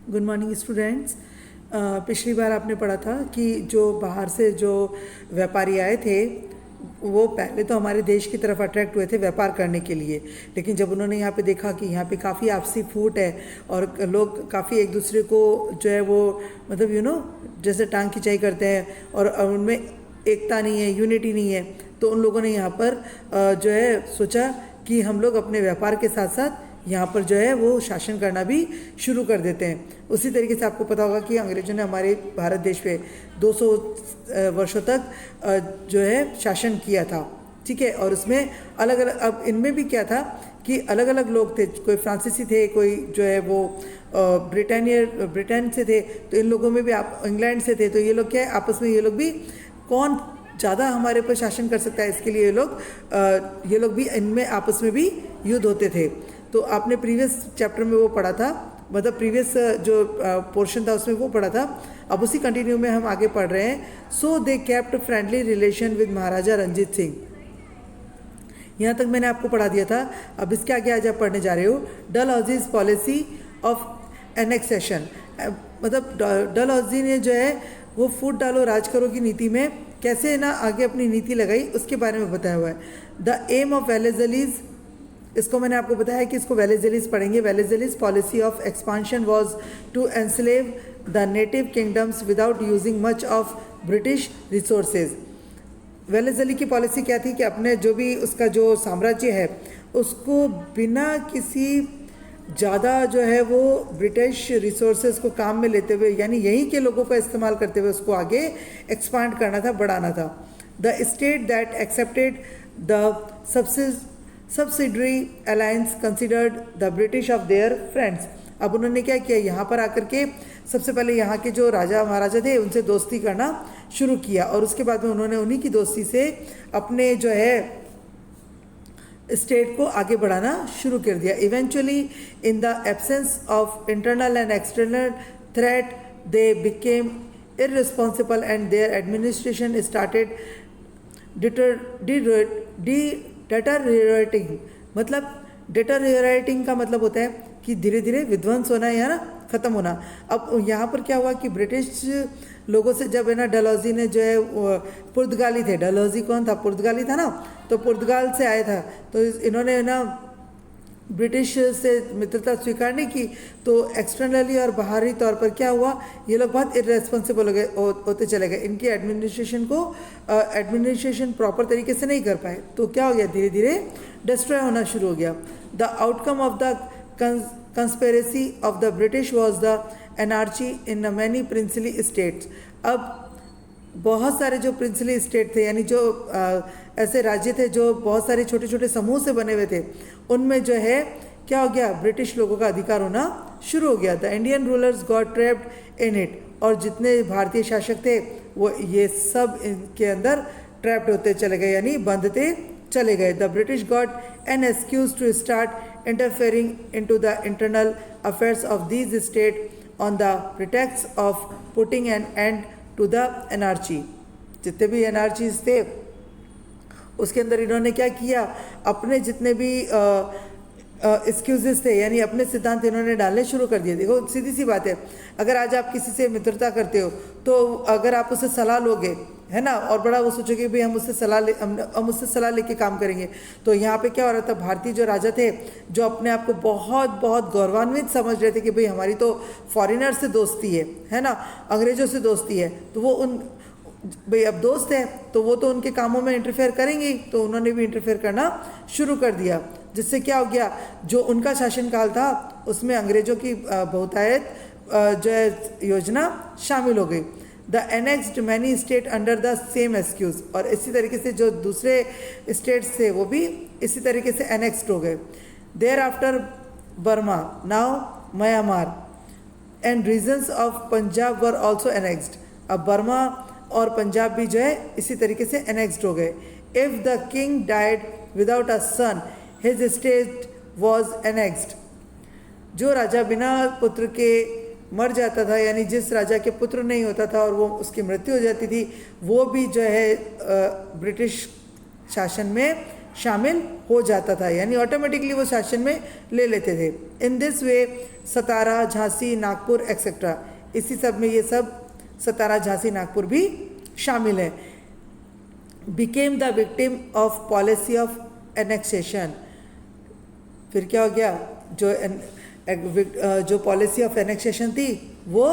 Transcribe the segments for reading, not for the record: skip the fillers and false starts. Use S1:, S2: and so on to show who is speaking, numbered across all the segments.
S1: Good morning students. पिछली बार आपने पढ़ा था कि जो बाहर से जो व्यापारी आए थे वो पहले तो हमारे देश की तरफ अट्रैक्ट हुए थे व्यापार करने के लिए, लेकिन जब उन्होंने यहाँ पे देखा कि यहाँ पे काफ़ी आपसी फूट है और लोग काफ़ी एक दूसरे को जो है वो मतलब जैसे टांग खिंचाई करते हैं और उनमें एकता नहीं है, यूनिटी नहीं है, तो उन लोगों ने यहाँ पर जो है सोचा कि हम लोग अपने व्यापार के साथ साथ यहाँ पर जो है वो शासन करना भी शुरू कर देते हैं। उसी तरीके से आपको पता होगा कि अंग्रेजों ने हमारे भारत देश पे 200 वर्षों तक जो है शासन किया था, ठीक है। और उसमें अलग अलग, अब इनमें भी क्या था कि अलग अलग लोग थे, कोई फ्रांसीसी थे, कोई जो है वो ब्रिटेन से थे, तो इन लोगों में भी आप इंग्लैंड से थे, तो ये लोग क्या है आपस में ये लोग भी कौन ज़्यादा हमारे पर शासन कर सकता है, इसके लिए ये लोग भी इनमें आपस में भी युद्ध होते थे। तो आपने प्रीवियस चैप्टर में वो पढ़ा था, मतलब प्रीवियस जो पोर्शन था उसमें वो पढ़ा था। अब उसी कंटिन्यू में हम आगे पढ़ रहे हैं। So they kept friendly relation with Maharaja Ranjit Singh. यहाँ तक मैंने आपको पढ़ा दिया था। अब इसके आगे आज आप पढ़ने जा रहे हो डलहौजीज पॉलिसी ऑफ एनेक्सेशन। मतलब डलहौजी ने जो है वो फूट डालो राज करो की नीति में कैसे ना आगे अपनी नीति लगाई, उसके बारे में बताया हुआ है। द एम ऑफ वेलेजलीज, इसको मैंने आपको बताया कि इसको वेलेजलीज पढ़ेंगे। Wellesley's policy of expansion was to enslave the native kingdoms without using much of British resources. Wellesley की पॉलिसी क्या थी कि अपने जो भी उसका जो साम्राज्य है उसको बिना किसी ज़्यादा जो है वो ब्रिटिश रिसोर्सेज को काम में लेते हुए, यानी यहीं के लोगों का इस्तेमाल करते हुए उसको आगे एक्सपांड करना था, बढ़ाना था। The state that accepted the subsidiary alliance considered the British of their friends. अब उन्होंने क्या किया, यहाँ पर आकर के सबसे पहले यहाँ के जो राजा महाराजा थे उनसे दोस्ती करना शुरू किया और उसके बाद में उन्होंने उन्हीं की दोस्ती से अपने जो है स्टेट को आगे बढ़ाना शुरू कर दिया। Eventually in the absence of internal and external threat they became irresponsible and their administration started deteriorating. मतलब डिटररिएटिंग का मतलब होता है कि धीरे धीरे विध्वंस होना या ना ख़त्म होना। अब यहाँ पर क्या हुआ कि ब्रिटिश लोगों से जब है ना डलहौजी ने जो है पुर्तगाली थे, डलहौजी कौन था, पुर्तगाली था ना, तो पुर्तगाल से आया था, तो इन्होंने ना ब्रिटिश से मित्रता स्वीकार नहीं की, तो एक्सटर्नली और बाहरी तौर पर क्या हुआ, ये लोग बहुत इररेस्पॉन्सिबल होते चले गए। इनकी एडमिनिस्ट्रेशन प्रॉपर तरीके से नहीं कर पाए, तो क्या हो गया, धीरे धीरे डिस्ट्रॉय होना शुरू हो गया। The outcome of the conspiracy of the British was the anarchy in many princely states. अब बहुत सारे जो प्रिंसली स्टेट थे, यानी जो ऐसे राज्य थे जो बहुत सारे छोटे छोटे समूह से बने हुए थे, उनमें जो है क्या हो गया, ब्रिटिश लोगों का अधिकार होना शुरू हो गया। The Indian rulers got trapped in it, और जितने भारतीय शासक थे वो ये सब इनके अंदर ट्रैप्ड होते चले गए, यानी बंधते चले गए। The British got an excuse to start interfering into the internal affairs of these state on the pretext of putting an end to the anarchy. जितने भी एनआरचीज थे उसके अंदर इन्होंने क्या किया, अपने जितने भी एक्सक्यूजेस थे, यानी अपने सिद्धांत इन्होंने डालने शुरू कर दिए। देखो सीधी सी बात है, अगर आज आप किसी से मित्रता करते हो तो अगर आप उससे सलाह लोगे, है ना, और बड़ा वो सोचोगे भाई हम उससे सलाह लेके काम करेंगे, तो यहाँ पे क्या हो रहा था, भारतीय जो राजा थे जो अपने आप को बहुत बहुत गौरवान्वित समझ रहे थे कि भाई हमारी तो फॉरेनर से दोस्ती है ना, अंग्रेजों से दोस्ती है, तो वो उन भाई अब दोस्त है तो वो तो उनके कामों में इंटरफेयर करेंगे, तो उन्होंने भी इंटरफेयर करना शुरू कर दिया, जिससे क्या हो गया, जो उनका शासनकाल था उसमें अंग्रेजों की बहुतायत जो है योजना शामिल हो गई। The annexed many state under the same excuse, और इसी तरीके से जो दूसरे स्टेट्स थे वो भी इसी तरीके से एनेक्स्ड हो गए। Thereafter Burma, now Myanmar and regions of Punjab were also annexed. अब बर्मा और पंजाब भी जो है इसी तरीके से एनेक्स्ड हो गए। If the king died without a son his state was annexed. जो राजा बिना पुत्र के मर जाता था, यानी जिस राजा के पुत्र नहीं होता था और वो उसकी मृत्यु हो जाती थी, वो भी जो है ब्रिटिश शासन में शामिल हो जाता था, यानी ऑटोमेटिकली वो शासन में ले लेते थे। In this way Satara, Jhansi, Nagpur etcetera, इसी सब में ये सब सतारा, झांसी, नागपुर भी शामिल है। Became the victim of policy of annexation, फिर क्या हो गया, जो पॉलिसी ऑफ एनेक्सेशन थी वो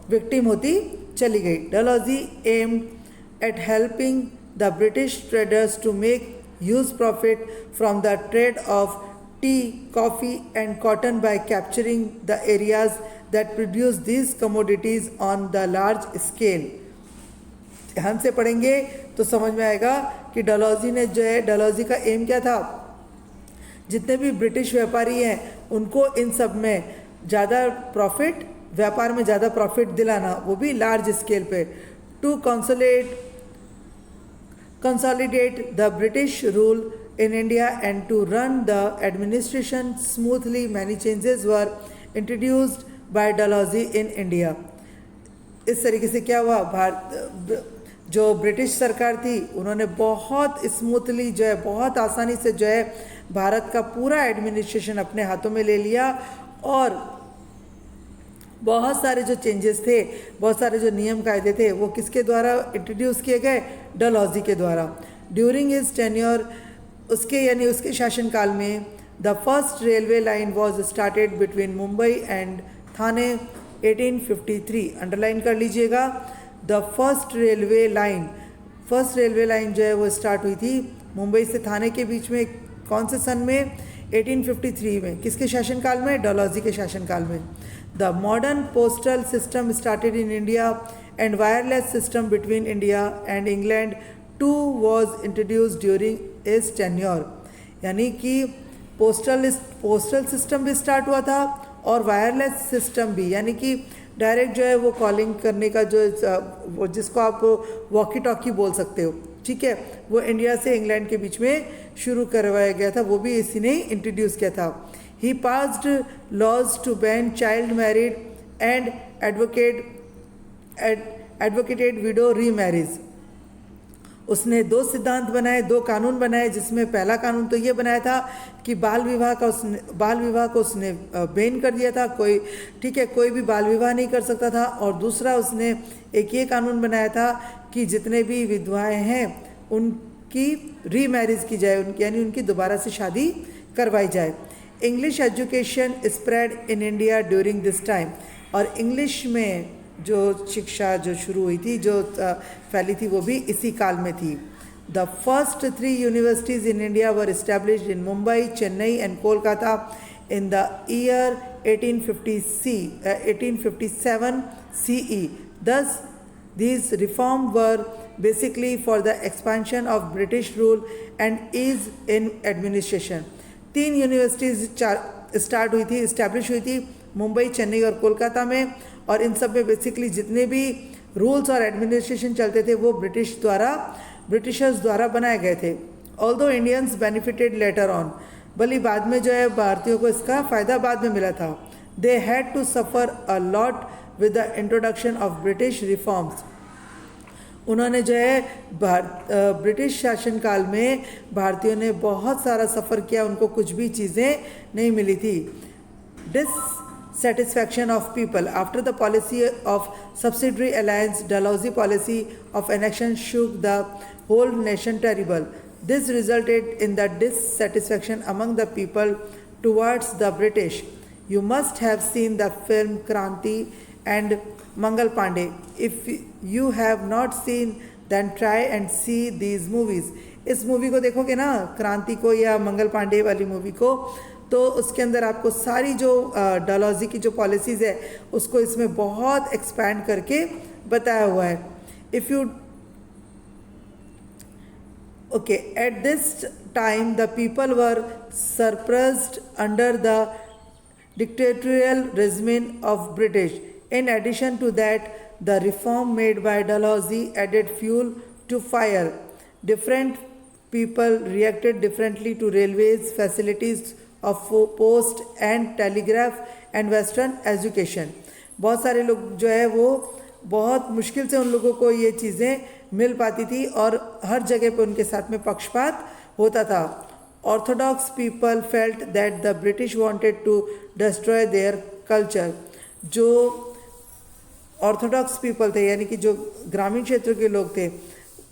S1: विक्टिम होती चली गई। Dalhousie aimed at helping the British traders to make huge profit from the trade of tea, coffee and cotton by capturing the areas that produce these commodities on the large scale. ध्यान से पढ़ेंगे तो समझ में आएगा कि डलहौजी ने जो है, डलहौजी का एम क्या था, जितने भी ब्रिटिश व्यापारी हैं उनको इन सब में ज़्यादा प्रॉफिट, व्यापार में ज़्यादा प्रॉफिट दिलाना, वो भी लार्ज स्केल पे। To consolidate the British rule in India and to run the administration smoothly, many changes were introduced by Dalhousie in India. इस तरीके से क्या हुआ, जो ब्रिटिश सरकार थी उन्होंने बहुत स्मूथली जो है, बहुत आसानी से जो है भारत का पूरा एडमिनिस्ट्रेशन अपने हाथों में ले लिया, और बहुत सारे जो चेंजेस थे, बहुत सारे जो नियम कायदे थे वो किसके द्वारा इंट्रोड्यूस किए गए, डलहौजी के द्वारा। ड्यूरिंग हिज टेन्योर, उसके यानी उसके शासनकाल में, the first railway line was started between Mumbai and Thane 1853। Underline कर लीजिएगा, द फर्स्ट रेलवे लाइन जो है वो स्टार्ट हुई थी मुंबई से थाने के बीच में, कौन से सन में, 1853 में। किसके शासनकाल में, डलहौजी के शासनकाल में। The modern postal system started in India and wireless system between India and England to was introduce during is tenure, यानी कि पोस्टल सिस्टम भी स्टार्ट हुआ था और वायरलेस सिस्टम भी, यानी कि डायरेक्ट जो है वो कॉलिंग करने का जो जिसको आप वॉकी टॉकी बोल सकते हो, ठीक है, वो इंडिया से इंग्लैंड के बीच में शुरू करवाया गया था, वो भी इसी ने इंट्रोड्यूस किया था। He passed laws to ban child married and advocated widow remarriage. उसने दो सिद्धांत बनाए, दो कानून बनाए, जिसमें पहला कानून तो ये बनाया था कि बाल विवाह को उसने बैन कर दिया था, कोई, ठीक है, कोई भी बाल विवाह नहीं कर सकता था। और दूसरा उसने एक ये कानून बनाया था कि जितने भी विधवाएं हैं उनकी रीमैरिज की जाए, उनकी यानी उनकी दोबारा से शादी करवाई जाए। English education spread in India during this time, और इंग्लिश में जो शिक्षा जो शुरू हुई थी, जो फैली थी, वो भी इसी काल में थी। The first 3 universities in India were established in Mumbai, Chennai and Kolkata in the year 1857 CE. Thus, these reforms were basically for the expansion of British rule and ease in administration. 3 universities start हुई थी, इस्टेब्लिश हुई थी मुंबई, चेन्नई और कोलकाता में, और इन सब में basically जितने भी रूल्स और एडमिनिस्ट्रेशन चलते थे वो ब्रिटिशर्स द्वारा बनाए गए थे। Although Indians benefited later on, भले बाद में जो है भारतीयों को इसका फ़ायदा बाद में मिला था। They had to suffer a lot with the introduction of British reforms. उन्होंने जो है ब्रिटिश शासनकाल में भारतीयों ने बहुत सारा सफ़र किया, उनको कुछ भी चीज़ें नहीं मिली थी। Dissatisfaction of people after the policy of subsidiary alliance, Dalhousie policy of annexion shook the whole nation terrible. This resulted in the dissatisfaction among the people towards the British. You must have seen the film Kranti and Mangal Pandey. If you have not seen, then try and see these movies. इस movie को देखोगे ना, क्रांति को या मंगल पांडे वाली movie को, तो उसके अंदर आपको सारी जो डलहौजी की जो पॉलिसीज़ है उसको इसमें बहुत एक्सपैंड करके बताया हुआ है। If you okay, at this time the people were surprised under the dictatorial regime of British. In addition to that, the reform made by Dalhousie added fuel to fire. Different people reacted differently to railways, facilities of post and telegraph and western education. बहुत सारे लोग जो है वो बहुत मुश्किल से उन लोगों को ये चीज़ें मिल पाती थी और हर जगह पे उनके साथ में पक्षपात होता था। Orthodox people felt that the British wanted to destroy their culture. जो ऑर्थोडॉक्स पीपल थे यानी कि जो ग्रामीण क्षेत्र के लोग थे,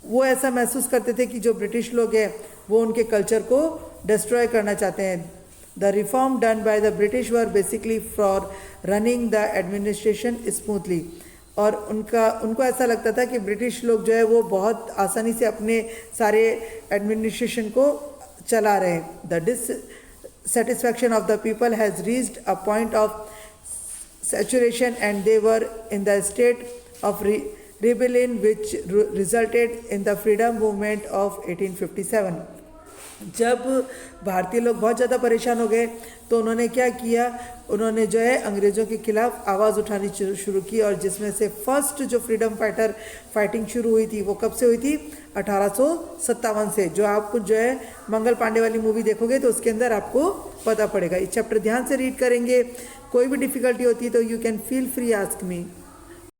S1: वो ऐसा महसूस करते थे कि जो ब्रिटिश लोग हैं वो उनके कल्चर को डिस्ट्रॉय करना चाहते हैं। The reform done by the British were basically for running the administration smoothly. और उनको ऐसा लगता था कि ब्रिटिश लोग जो है वो बहुत आसानी से अपने सारे एडमिनिस्ट्रेशन को चला रहे हैं। The dissatisfaction of the people has reached a point of saturation and they were in the state of rebellion which resulted in the freedom movement of 1857। जब भारतीय लोग बहुत ज़्यादा परेशान हो गए तो उन्होंने क्या किया, उन्होंने जो है अंग्रेज़ों के खिलाफ आवाज़ उठानी शुरू की। और जिसमें से फर्स्ट जो फ्रीडम फाइटिंग शुरू हुई थी वो कब से हुई थी, 1857 से। जो आप जो है मंगल पांडे वाली मूवी देखोगे तो उसके अंदर आपको पता पड़ेगा। इस चैप्टर ध्यान से रीड करेंगे, कोई भी डिफ़िकल्टी होती है तो you can feel free ask me.